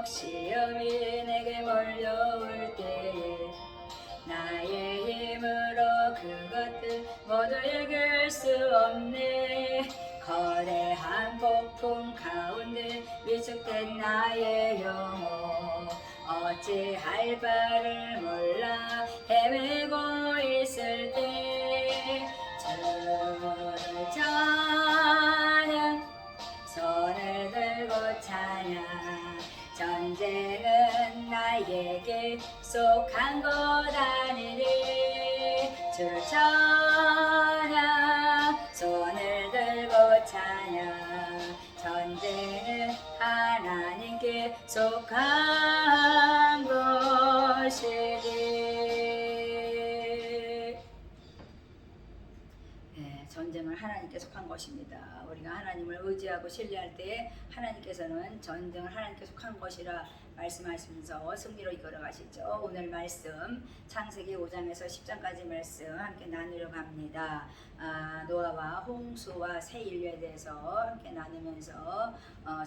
시험이 내게 몰려올 때에 나의 힘으로 그것들 모두 이길 수 없네. 거대한 폭풍 가운데 위축된 나의 영혼 어찌할 바를 몰라 헤매고 있을 때 주를 찬양 손을 들고 찬양 전쟁은 나에게 속한 것 아니니 주를 찬양 손을 들고 찬양 전쟁은 하나님께 속한 것이니. 전쟁을 하나님께 속한 것입니다. 우리가 하나님을 의지하고 신뢰할 때에 하나님께서는 전쟁을 하나님께 속한 것이라 말씀하시면서 승리로 이끌어 가시죠. 오늘 말씀 창세기 5장에서 10장까지 말씀 함께 나누려고 합니다. 노아와 홍수와 새 인류에 대해서 함께 나누면서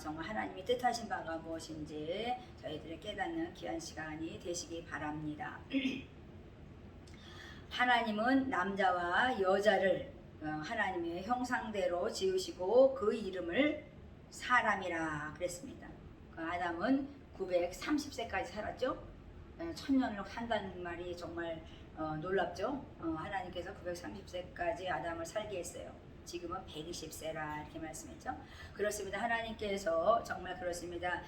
정말 하나님이 뜻하신 바가 무엇인지 저희들이 깨닫는 귀한 시간이 되시기 바랍니다. 하나님은 남자와 여자를 하나님의 형상대로 지으시고 그 이름을 사람이라 그랬습니다. 아담은 930세까지 살았죠. 천년을 산다는 말이 정말 놀랍죠. 하나님께서 930세까지 아담을 살게 했어요. 지금은 120세라 이렇게 말씀했죠. 그렇습니다. 하나님께서 정말 그렇습니다.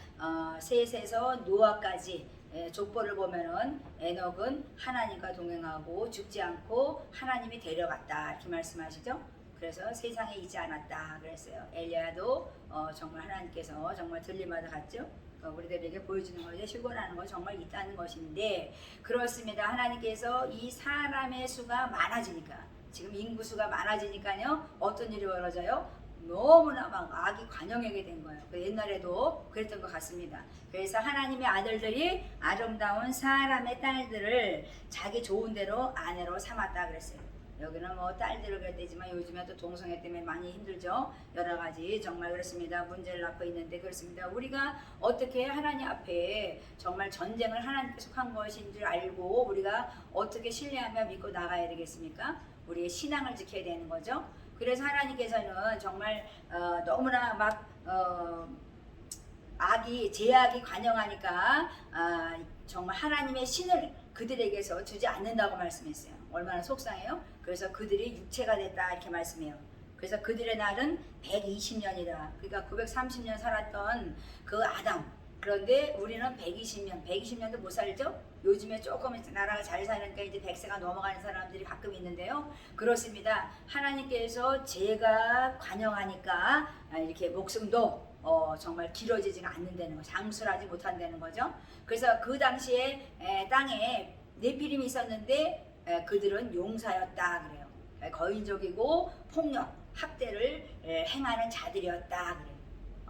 셋에서 노아까지 족보를 보면은 에녹은 하나님과 동행하고 죽지 않고 하나님이 데려갔다 이렇게 말씀하시죠. 그래서 세상에 있지 않았다 그랬어요. 엘리야도 정말 하나님께서 정말 들림마다 갔죠. 우리들에게 보여주는 것에 휴거라는 것 정말 있다는 것인데 그렇습니다. 하나님께서 이 사람의 수가 많아지니까 지금 인구수가 많아지니까요 어떤 일이 벌어져요? 너무나 막 악이 관영하게 된 거예요. 옛날에도 그랬던 것 같습니다. 그래서 하나님의 아들들이 아름다운 사람의 딸들을 자기 좋은 대로 아내로 삼았다 그랬어요. 여기는 뭐 딸들을 그랬지만 요즘에 또 동성애 때문에 많이 힘들죠. 여러 가지 정말 그렇습니다. 문제를 낳고 있는데 그렇습니다. 우리가 어떻게 하나님 앞에 정말 전쟁을 하나님께 속한 것인 줄 알고 우리가 어떻게 신뢰하며 믿고 나가야 되겠습니까? 우리의 신앙을 지켜야 되는 거죠. 그래서 하나님께서는 정말 너무나 막 제약이 관영하니까 정말 하나님의 신을 그들에게서 주지 않는다고 말씀했어요. 얼마나 속상해요? 그래서 그들이 육체가 됐다 이렇게 말씀해요. 그래서 그들의 날은 120년이다. 그러니까 930년 살았던 그 아담. 그런데 우리는 120년도 못 살죠? 요즘에 조금 나라가 잘 사니까 이제 100세가 넘어가는 사람들이 가끔 있는데요. 그렇습니다. 하나님께서 죄가 관영하니까 이렇게 목숨도 정말 길어지지가 않는다는 거, 장수하지 못한다는 거죠. 그래서 그 당시에 땅에 네피림이 있었는데 그들은 용사였다 그래요. 거인족이고 폭력, 학대를 행하는 자들이었다 그래요.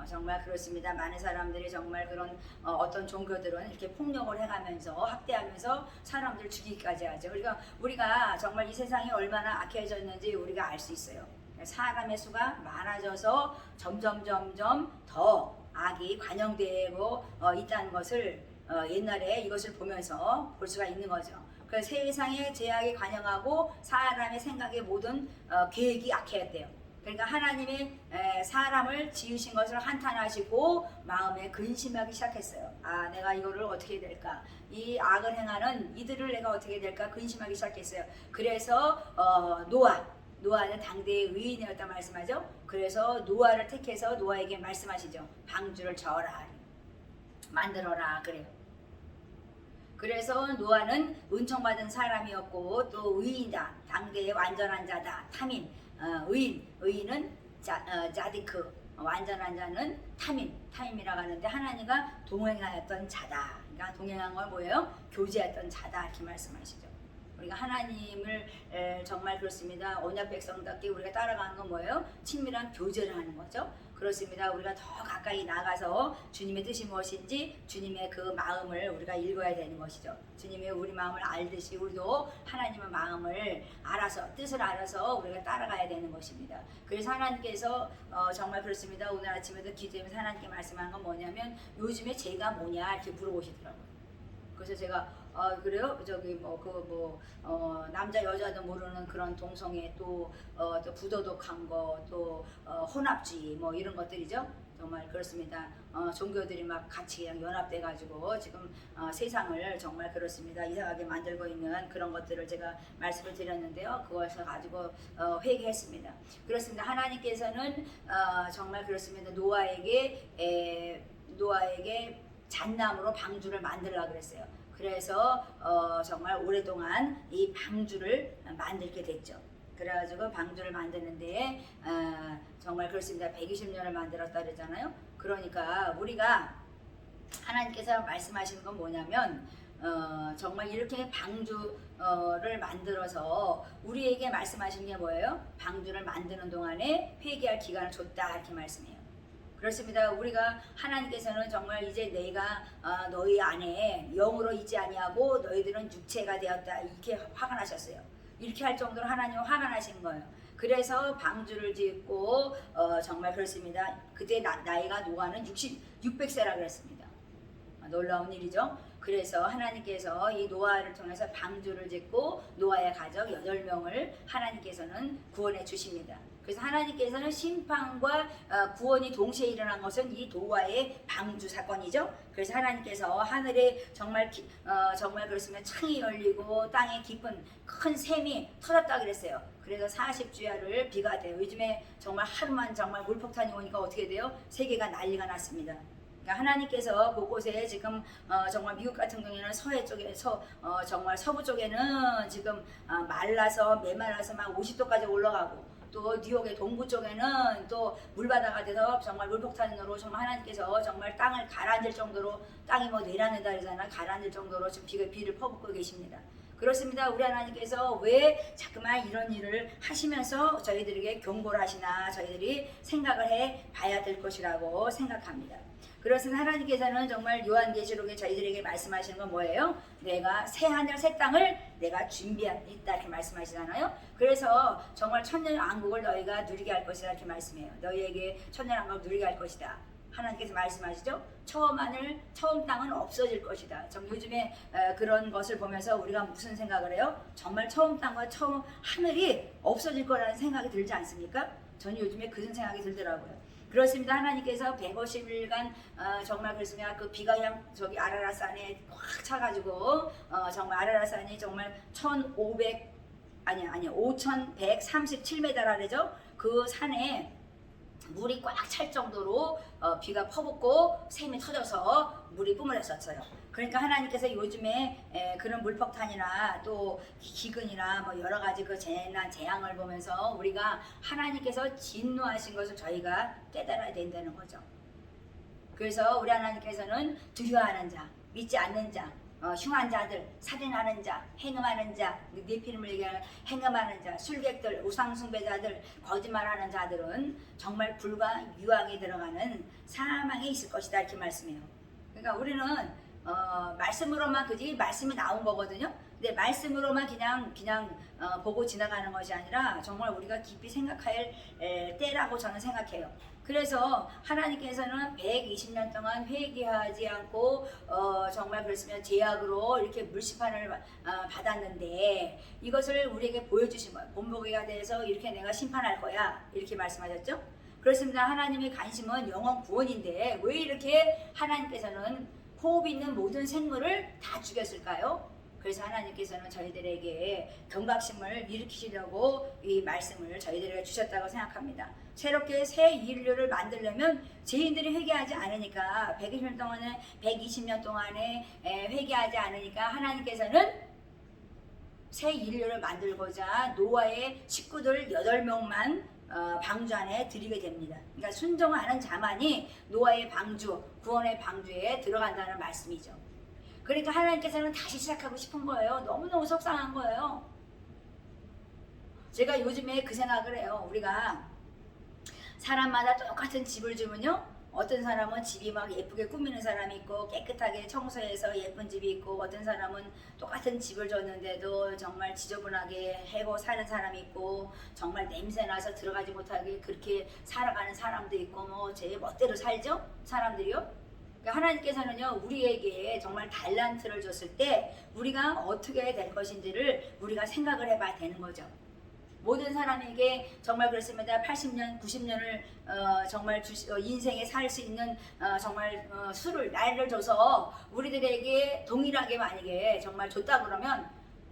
정말 그렇습니다. 많은 사람들이 정말 그런 어떤 종교들은 이렇게 폭력을 행하면서 학대하면서 사람들 죽이기까지 하죠. 그러니까 우리가 정말 이 세상이 얼마나 악해졌는지 우리가 알 수 있어요. 사람의 수가 많아져서 점점 더 악이 관영되고 있다는 것을 옛날에 이것을 보면서 볼 수가 있는 거죠. 그래서 세상의 제약이 관영하고 사람의 생각의 모든 계획이 악해졌대요. 그러니까 하나님이 사람을 지으신 것을 한탄하시고 마음에 근심하기 시작했어요. 내가 이거를 어떻게 해야 될까? 이 악을 행하는 이들을 내가 어떻게 해야 될까? 근심하기 시작했어요. 그래서 노아는 당대의 의인이었다 말씀하죠. 그래서 노아를 택해서 노아에게 말씀하시죠. 방주를 저어라, 만들어라 그래요. 그래서 노아는 은총받은 사람이었고 또 의인이다. 당대의 완전한 자다. 타민, 의인은 자디크, 완전한 자는 타임이라고 하는데 하나님과 동행하였던 자다. 그러니까 동행한 건 뭐예요? 교제했던 자다 이렇게 말씀하시죠. 우리가 하나님을 정말 그렇습니다. 언약 백성답게 우리가 따라가는 건 뭐예요? 친밀한 교제를 하는 거죠. 그렇습니다. 우리가 더 가까이 나가서 주님의 뜻이 무엇인지 주님의 그 마음을 우리가 읽어야 되는 것이죠. 주님의 우리 마음을 알듯이 우리도 하나님의 마음을 알아서 뜻을 알아서 우리가 따라가야 되는 것입니다. 그래서 하나님께서 정말 그렇습니다. 오늘 아침에도 기도하면서 하나님께 말씀한 건 뭐냐면 요즘에 죄가 뭐냐 이렇게 물어보시더라고요. 그래서 제가 그래요? 저기 남자 여자도 모르는 그런 동성애 또 부도덕한 거 또 혼합주의 뭐 이런 것들이죠. 정말 그렇습니다. 종교들이 막 같이 그냥 연합돼 가지고 지금 세상을 정말 그렇습니다. 이상하게 만들고 있는 그런 것들을 제가 말씀을 드렸는데요. 그것을 가지고 회개했습니다. 그렇습니다. 하나님께서는 정말 그렇습니다. 노아에게 잣나무로 방주를 만들라고 그랬어요. 그래서 정말 오랫동안 이 방주를 만들게 됐죠. 그래가지고 방주를 만드는데 정말 그렇습니다. 120년을 만들었다 그러잖아요. 그러니까 우리가 하나님께서 말씀하시는 건 뭐냐면 정말 이렇게 방주를 만들어서 우리에게 말씀하신 게 뭐예요? 방주를 만드는 동안에 회개할 기간을 줬다 이렇게 말씀해요. 그렇습니다. 우리가 하나님께서는 정말 이제 내가 너희 안에 영으로 있지 아니하고 너희들은 육체가 되었다 이렇게 화가 나셨어요. 이렇게 할 정도로 하나님은 화가 나신 거예요. 그래서 방주를 짓고 정말 그렇습니다. 그때 나이가 노아는 600세라 그랬습니다. 놀라운 일이죠. 그래서 하나님께서 이 노아를 통해서 방주를 짓고 노아의 가족 8명을 하나님께서는 구원해 주십니다. 그래서 하나님께서는 심판과 구원이 동시에 일어난 것은 이 노아의 방주 사건이죠. 그래서 하나님께서 하늘에 정말 그렇습니다. 창이 열리고 땅에 깊은 큰 샘이 터졌다 그랬어요. 그래서 40주야를 비가 돼요. 요즘에 정말 하루만 정말 물폭탄이 오니까 어떻게 돼요? 세계가 난리가 났습니다. 그러니까 하나님께서 곳곳에 지금 정말 미국 같은 경우에는 서해 쪽에 정말 서부 쪽에는 지금 말라서 메말라서 막 50도까지 올라가고 또 뉴욕의 동부 쪽에는 또 물바다가 돼서 정말 물폭탄으로 정말 하나님께서 정말 땅을 가라앉을 정도로 땅이 뭐 내려앉는다 그러잖아. 가라앉을 정도로 지금 비를 퍼붓고 계십니다. 그렇습니다. 우리 하나님께서 왜 자꾸만 이런 일을 하시면서 저희들에게 경고를 하시나 저희들이 생각을 해 봐야 될 것이라고 생각합니다. 그렇습니다. 하나님께서는 정말 요한계시록에 저희들에게 말씀하시는 건 뭐예요? 내가 새 하늘 새 땅을 내가 준비하고 있다 이렇게 말씀하시잖아요. 그래서 정말 천년왕국을 너희가 누리게 할 것이다 이렇게 말씀해요. 너희에게 천년왕국을 누리게 할 것이다. 하나님께서 말씀하시죠. 처음 하늘, 처음 땅은 없어질 것이다. 요즘에 그런 것을 보면서 우리가 무슨 생각을 해요? 정말 처음 땅과 처음 하늘이 없어질 거라는 생각이 들지 않습니까? 저는 요즘에 그런 생각이 들더라고요. 그렇습니다. 하나님께서 150일간 정말 그렇습니다. 그 비가 그냥 저기 아라라산에 꽉 차가지고 정말 아라라산이 정말 5,137m라 그러죠. 그 산에 물이 꽉 찰 정도로 비가 퍼붓고 샘이 터져서 물이 뿜어졌었어요. 그러니까 하나님께서 요즘에 그런 물폭탄이나 또 기근이나 뭐 여러 가지 그 재앙을 보면서 우리가 하나님께서 진노하신 것을 저희가 깨달아야 된다는 거죠. 그래서 우리 하나님께서는 두려워하는 자, 믿지 않는 자, 흉한 자들, 살인하는 자, 행음하는 자, 네피림을 얘기하는 행음하는 자, 술객들, 우상숭배자들, 거짓말하는 자들은 정말 불과 유황에 들어가는 사망에 있을 것이다 이렇게 말씀해요. 그러니까 우리는 말씀으로만 그지 말씀이 나온 거거든요. 근데 말씀으로만 그냥 보고 지나가는 것이 아니라 정말 우리가 깊이 생각할 때라고 저는 생각해요. 그래서 하나님께서는 120년 동안 회개하지 않고 정말 그랬으면 제약으로 이렇게 물심판을 받았는데 이것을 우리에게 보여주신 거예요. 본보기가 돼서 이렇게 내가 심판할 거야 이렇게 말씀하셨죠. 그렇습니다. 하나님의 관심은 영혼 구원인데 왜 이렇게 하나님께서는 호흡 있는 모든 생물을 다 죽였을까요? 그래서 하나님께서는 저희들에게 경각심을 일으키시려고 이 말씀을 저희들에게 주셨다고 생각합니다. 새롭게 새 인류를 만들려면 죄인들이 회개하지 않으니까 120년 동안에 회개하지 않으니까 하나님께서는 새 인류를 만들고자 노아의 식구들 8명만 방주 안에 들이게 됩니다. 그러니까 순종하는 자만이 노아의 방주, 구원의 방주에 들어간다는 말씀이죠. 그러니까 하나님께서는 다시 시작하고 싶은 거예요. 너무너무 속상한 거예요. 제가 요즘에 그 생각을 해요. 우리가 사람마다 똑같은 집을 주면요, 어떤 사람은 집이 막 예쁘게 꾸미는 사람이 있고 깨끗하게 청소해서 예쁜 집이 있고, 어떤 사람은 똑같은 집을 줬는데도 정말 지저분하게 해고 사는 사람이 있고, 정말 냄새나서 들어가지 못하게 그렇게 살아가는 사람도 있고, 뭐 제 멋대로 살죠 사람들이요. 그러니까 하나님께서는요, 우리에게 정말 달란트를 줬을 때 우리가 어떻게 될 것인지를 우리가 생각을 해봐야 되는 거죠. 모든 사람에게 정말 그렇습니다. 80년, 90년을 정말 인생에 살 수 있는 정말 수를 날을 줘서 우리들에게 동일하게 만약에 정말 줬다 그러면,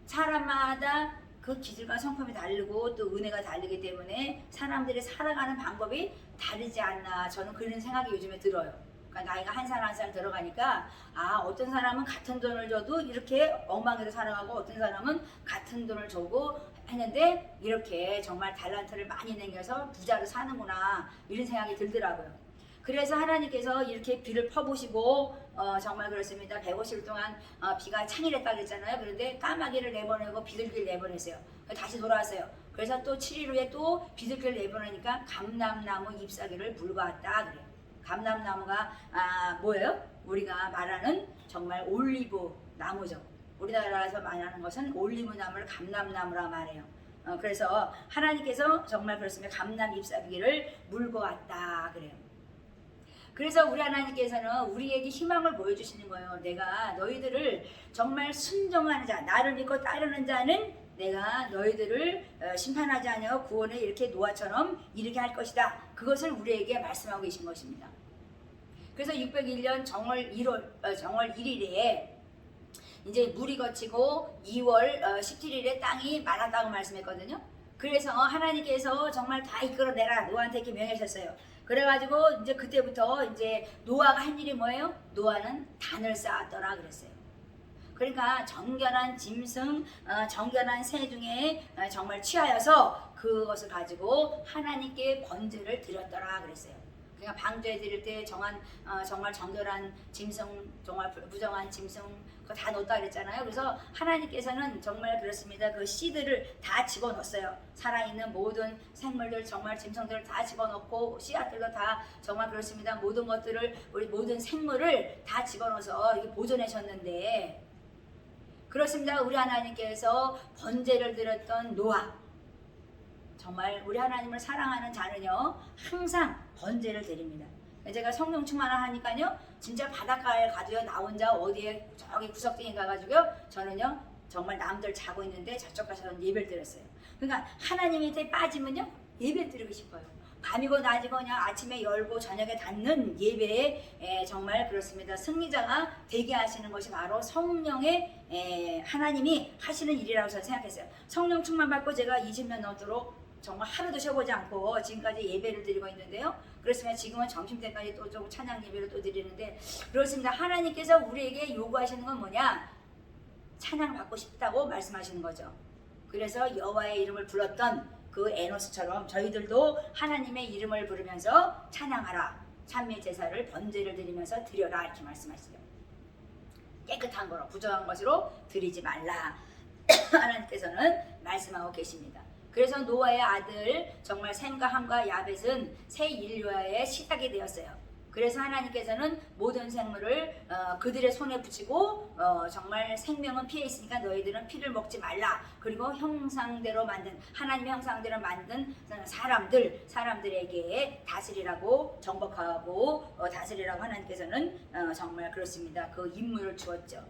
사람마다 그 기질과 성품이 다르고 또 은혜가 다르기 때문에 사람들이 살아가는 방법이 다르지 않나, 저는 그런 생각이 요즘에 들어요. 그러니까 나이가 한 살 한 살 들어가니까, 어떤 사람은 같은 돈을 줘도 이렇게 엉망으로 살아가고, 어떤 사람은 같은 돈을 주고 했는데 이렇게 정말 달란트를 많이 남겨서 부자로 사는구나, 이런 생각이 들더라고요. 그래서 하나님께서 이렇게 비를 퍼부시고 정말 그렇습니다. 150일 동안 비가 창일했다 그랬잖아요. 그런데 까마귀를 내보내고 비둘기를 내보냈어요. 다시 돌아왔어요. 그래서 또 7일 후에 또 비둘기를 내보내니까 감람나무 잎사귀를 불과했다 그래요. 감람나무가 뭐예요? 우리가 말하는 정말 올리브 나무죠. 우리나라에서 말하는 것은 올리브 나무를 감람나무라 말해요. 그래서 하나님께서 정말 그렇습니다. 감람 잎사귀를 물고 왔다 그래요. 그래서 우리 하나님께서는 우리에게 희망을 보여주시는 거예요. 내가 너희들을 정말 순종하는 자, 나를 믿고 따르는 자는 내가 너희들을 심판하지 아니하고 구원을 이렇게 노아처럼 이르게 할 것이다. 그것을 우리에게 말씀하고 계신 것입니다. 그래서 601년 정월 1일에 이제 물이 거치고 2월 17일에 땅이 말랐다고 말씀했거든요. 그래서 하나님께서 정말 다 이끌어내라 노아한테 이렇게 명하셨어요. 그래가지고 이제 그때부터 이제 노아가 한 일이 뭐예요? 노아는 단을 쌓았더라 그랬어요. 그러니까 정결한 짐승, 정결한 새 중에 정말 취하여서 그것을 가지고 하나님께 번제를 드렸더라 그랬어요. 그러니까 방제 드릴 때 정말 정결한 짐승, 정말 부정한 짐승 그거 다 넣었다 그랬잖아요. 그래서 하나님께서는 정말 그렇습니다. 그 씨들을 다 집어넣었어요. 살아있는 모든 생물들, 정말 짐승들을 다 집어넣고 씨앗들도 다 정말 그렇습니다. 모든 것들을, 우리 모든 생물을 다 집어넣어서 이렇게 보존하셨는데, 그렇습니다. 우리 하나님께서 번제를 드렸던 노아, 정말 우리 하나님을 사랑하는 자는요 항상 번제를 드립니다. 제가 성령 충만을 하니까요 진짜 바닷가에 가도요 나 혼자 어디에 저기 구석탱이 가가지고요 저는요 정말 남들 자고 있는데 저쪽 가서 예배를 드렸어요. 그러니까 하나님 밑에 빠지면요 예배 드리고 싶어요. 밤이고 낮이고 그냥 아침에 열고 저녁에 닫는 예배에 정말 그렇습니다. 승리자가 되게 하시는 것이 바로 성령의 하나님이 하시는 일이라고 저는 생각했어요. 성령 충만 받고 제가 20년 넘도록 정말 하루도 쉬어보지 않고 지금까지 예배를 드리고 있는데요. 그렇습니다. 지금은 점심때까지 또 좀 찬양 예배를 또 드리는데, 그렇습니다. 하나님께서 우리에게 요구하시는 건 뭐냐? 찬양 받고 싶다고 말씀하시는 거죠. 그래서 여호와의 이름을 불렀던 그 에노스처럼 저희들도 하나님의 이름을 부르면서 찬양하라, 찬미 제사를 번제를 드리면서 드려라, 이렇게 말씀하시죠. 깨끗한 거로, 부정한 것으로 드리지 말라 하나님께서는 말씀하고 계십니다. 그래서 노아의 아들 정말 셈과 함과 야벳은 새 인류의 시작이 되었어요. 그래서 하나님께서는 모든 생물을 그들의 손에 붙이고 정말 생명은 피해 있으니까 너희들은 피를 먹지 말라. 그리고 형상대로 만든, 하나님의 형상대로 만든 사람들에게 다스리라고, 정복하고 다스리라고 하나님께서는 정말 그렇습니다. 그 임무를 주었죠.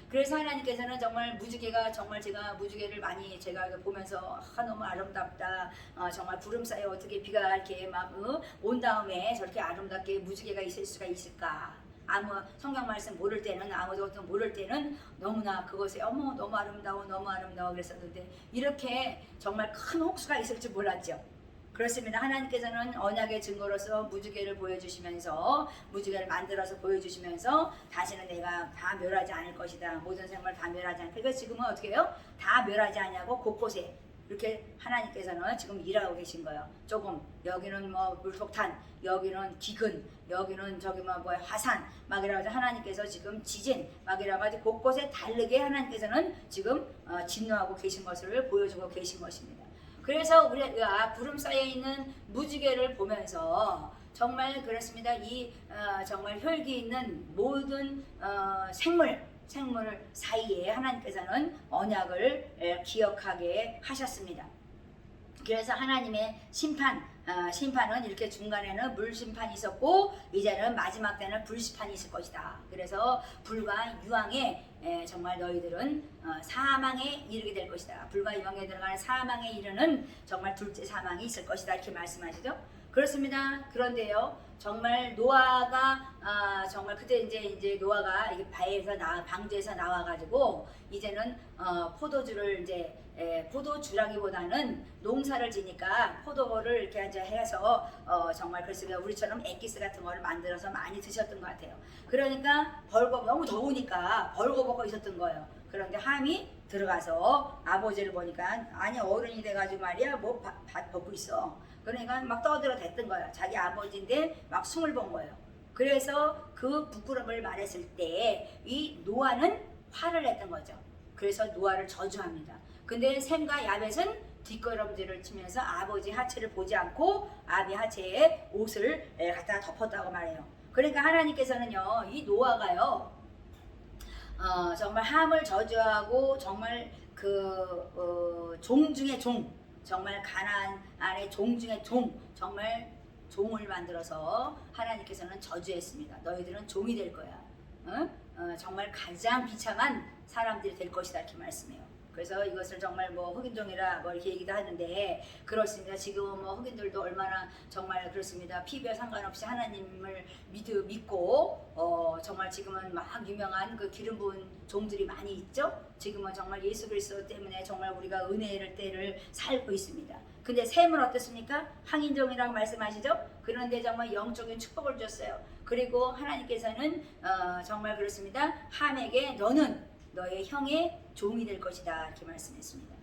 그래서 하나님께서는 정말 무지개가, 정말 제가 무지개를 많이 제가 보면서 너무 아름답다. 정말 구름 사이에 어떻게 비가 이렇게 막 온 다음에 저렇게 아름답게 무지개가 있을 수가 있을까. 아무 성경 말씀 모를 때는, 아무것도 모를 때는 너무나 그것에 어머 너무 아름다워 너무 아름다워 그랬었는데, 이렇게 정말 큰 혹수가 있을 줄 몰랐죠. 그렇습니다. 하나님께서는 언약의 증거로서 무지개를 보여주시면서, 무지개를 만들어서 보여주시면서 다시는 내가 다 멸하지 않을 것이다. 모든 생물 다 멸하지 않을. 그러니까 지금은 어떻게 해요? 다 멸하지 않냐고 곳곳에 이렇게 하나님께서는 지금 일하고 계신 거예요. 조금 여기는 뭐 물폭탄, 여기는 기근, 여기는 저기 뭐 화산 막 이래가지고 하나님께서 지금 지진 막 이래가지고 곳곳에 다르게 하나님께서는 지금 진노하고 계신 것을 보여주고 계신 것입니다. 그래서 우리가 구름 쌓여 있는 무지개를 보면서 정말 그렇습니다. 이 정말 혈기 있는 모든 생물 사이에 하나님께서는 언약을 기억하게 하셨습니다. 그래서 하나님의 심판은 이렇게 중간에는 물 심판이 있었고 이제는 마지막 때는 불 심판이 있을 것이다. 그래서 불과 유황에 정말 너희들은 사망에 이르게 될 것이다. 불과 유황에 들어가는 사망에 이르는 정말 둘째 사망이 있을 것이다. 이렇게 말씀하시죠. 그렇습니다. 그런데요, 정말 노아가 정말 그때 이제 노아가 방주에서 나와가지고 이제는 포도주를 이제 포도주라기보다는 농사를 지니까 포도를 이렇게 이제 해서 정말 그렇습니다. 우리처럼 엑기스 같은 거를 만들어서 많이 드셨던 것 같아요. 그러니까 너무 더우니까 벌거벗고 있었던 거예요. 그런데 함이 들어가서 아버지를 보니까 아니 어른이 돼가지고 말이야 뭐 밭 벗고 있어. 그러니까 막 떠들어댔던 거예요. 자기 아버지인데 막 숨을 본 거예요. 그래서 그 부끄러움을 말했을 때 이 노아는 화를 냈던 거죠. 그래서 노아를 저주합니다. 근데 셈과 야벳은 뒷걸음질을 치면서 아버지 하체를 보지 않고 아비 하체에 옷을 갖다가 덮었다고 말해요. 그러니까 하나님께서는요, 이 노아가요, 정말 함을 저주하고 정말 종 중의 종, 정말 가나안 안의 종 중의 종, 정말 종을 만들어서 하나님께서는 저주했습니다. 너희들은 종이 될 거야. 정말 가장 비참한 사람들이 될 것이다 이렇게 말씀해요. 그래서 이것을 정말 뭐 흑인종이라 뭐 이렇게 얘기도 하는데 그렇습니다. 지금은 뭐 흑인들도 얼마나 정말 그렇습니다. 피부와 상관없이 하나님을 믿고 정말 지금은 막 유명한 그 기름 부은 종들이 많이 있죠. 지금은 정말 예수 그리스도 때문에 정말 우리가 은혜의 때를 살고 있습니다. 근데 셈은 어떻습니까? 황인종이라고 말씀하시죠. 그런데 정말 영적인 축복을 줬어요. 그리고 하나님께서는 정말 그렇습니다. 함에게 너는 너의 형의 종이 될 것이다 이렇게 말씀했습니다.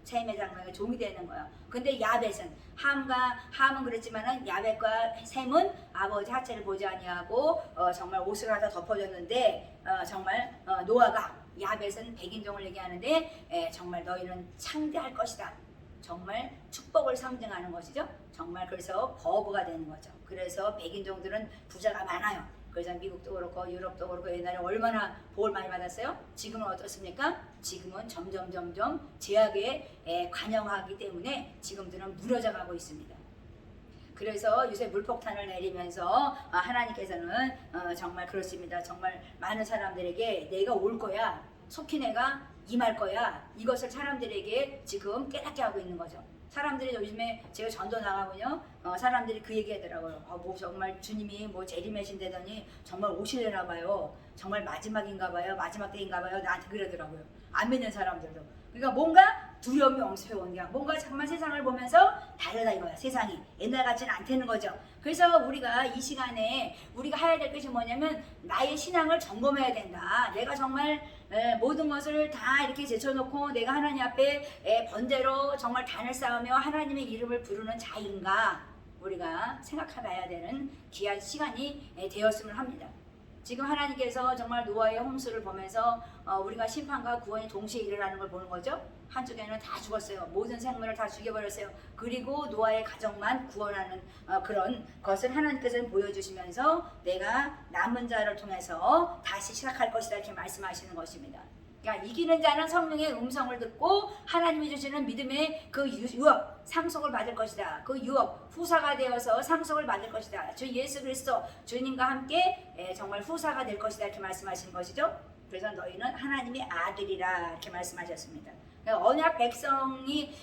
셈의 장막의 종이 되는 거예요. 근데 야벳은 함은 그랬지만은 야벳과 셈은 아버지 하체를 보지 아니하고 정말 옷을 하다 덮어줬는데 정말 노아가 야벳은 백인종을 얘기하는데 정말 너희는 창대할 것이다. 정말 축복을 상징하는 것이죠. 정말 그래서 거부가 되는 거죠. 그래서 백인종들은 부자가 많아요. 그래서 미국도 그렇고 유럽도 그렇고 옛날에 얼마나 복을 많이 받았어요? 지금은 어떻습니까? 지금은 점점 제약에 관영하기 때문에 지금들은 무너져 가고 있습니다. 그래서 요새 물폭탄을 내리면서 하나님께서는 정말 그렇습니다. 정말 많은 사람들에게 내가 올 거야. 속히 내가 임할 거야. 이것을 사람들에게 지금 깨닫게 하고 있는 거죠. 사람들이 요즘에 제가 전도 나가면요, 사람들이 그 얘기 하더라고요. 뭐 정말 주님이 뭐 재림하신다더니 정말 오실려나 봐요. 정말 마지막인가 봐요. 마지막 때인가 봐요. 나한테 그러더라고요. 안 믿는 사람들도. 그러니까 뭔가 두려움이 엄습해온 게 뭔가 정말 세상을 보면서 다르다 이거야. 세상이 옛날 같지는 않다는 거죠. 그래서 우리가 이 시간에 우리가 해야 될 것이 뭐냐면 나의 신앙을 점검해야 된다. 내가 정말 모든 것을 다 이렇게 제쳐놓고 내가 하나님 앞에 번제로 정말 단을 쌓으며 하나님의 이름을 부르는 자인가 우리가 생각해봐야 되는 귀한 시간이 되었음을 합니다. 지금 하나님께서 정말 노아의 홍수를 보면서 우리가 심판과 구원이 동시에 일어나는 걸 보는 거죠. 한쪽에는 다 죽었어요. 모든 생물을 다 죽여버렸어요. 그리고 노아의 가정만 구원하는 그런 것을 하나님께서는 보여주시면서 내가 남은 자를 통해서 다시 시작할 것이다 이렇게 말씀하시는 것입니다. 그러니까 이기는 자는 성령의 음성을 듣고 하나님이 주시는 믿음의 그 유업, 상속을 받을 것이다. 그 유업, 후사가 되어서 상속을 받을 것이다. 주 예수 그리스도 주님과 함께 정말 후사가 될 것이다 이렇게 말씀하시는 것이죠. 그래서 너희는 하나님의 아들이라 이렇게 말씀하셨습니다. 그러니까 언약 백성이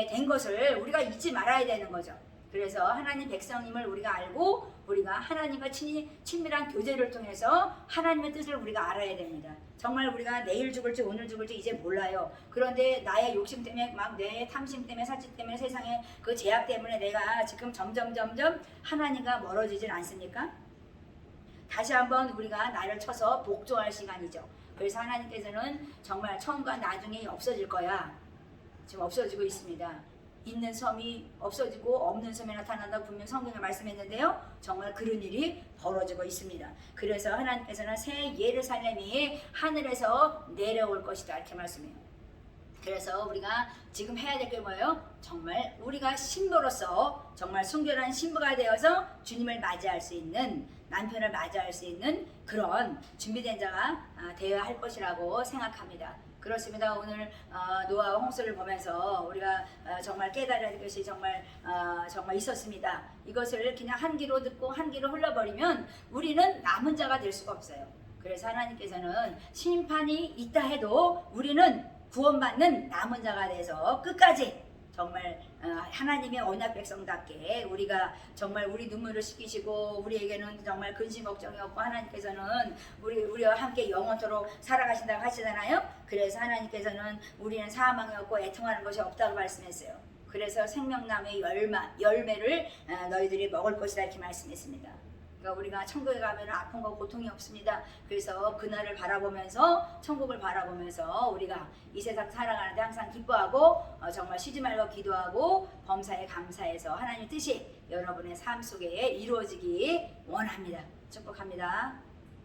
된 것을 우리가 잊지 말아야 되는 거죠. 그래서 하나님 백성임을 우리가 알고 우리가 하나님과 친밀한 교제를 통해서 하나님의 뜻을 우리가 알아야 됩니다. 정말 우리가 내일 죽을지 오늘 죽을지 이제 몰라요. 그런데 나의 욕심 때문에 막 내 탐심 때문에 사치 때문에 세상의 그 제약 때문에 내가 지금 점점 하나님과 멀어지질 않습니까? 다시 한번 우리가 나를 쳐서 복종할 시간이죠. 그래서 하나님께서는 정말 처음과 나중에 없어질 거야. 지금 없어지고 있습니다. 있는 섬이 없어지고 없는 섬이 나타난다고 분명 성경에 말씀했는데요. 정말 그런 일이 벌어지고 있습니다. 그래서 하나님께서는 새 예루살렘이 하늘에서 내려올 것이다 이렇게 말씀해요. 그래서 우리가 지금 해야 될 게 뭐예요? 정말 우리가 신부로서 정말 순결한 신부가 되어서 주님을 맞이할 수 있는, 남편을 맞이할 수 있는 그런 준비된 자가 되어야 할 것이라고 생각합니다. 그렇습니다. 오늘 노아와 홍수를 보면서 우리가 정말 깨달아야 할 것이 정말 있었습니다. 이것을 그냥 한 귀로 듣고 한 귀로 흘러버리면 우리는 남은 자가 될 수가 없어요. 그래서 하나님께서는 심판이 있다 해도 우리는 구원받는 남은 자가 돼서 끝까지 정말 하나님의 언약 백성답게 우리가 정말 우리 눈물을 씻기시고 우리에게는 정말 근심 걱정이 없고 하나님께서는 우리와 함께 영원토록 살아가신다고 하시잖아요. 그래서 하나님께서는 우리는 사망이 없고 애통하는 것이 없다고 말씀했어요. 그래서 생명나무의 열매를 너희들이 먹을 것이다 이렇게 말씀했습니다. 그러니까 우리가 천국에 가면 아픔과 고통이 없습니다. 그래서 그날을 바라보면서 천국을 바라보면서 우리가 이 세상 살아가는데 항상 기뻐하고 정말 쉬지 말고 기도하고 범사에 감사해서 하나님 뜻이 여러분의 삶 속에 이루어지기 원합니다. 축복합니다.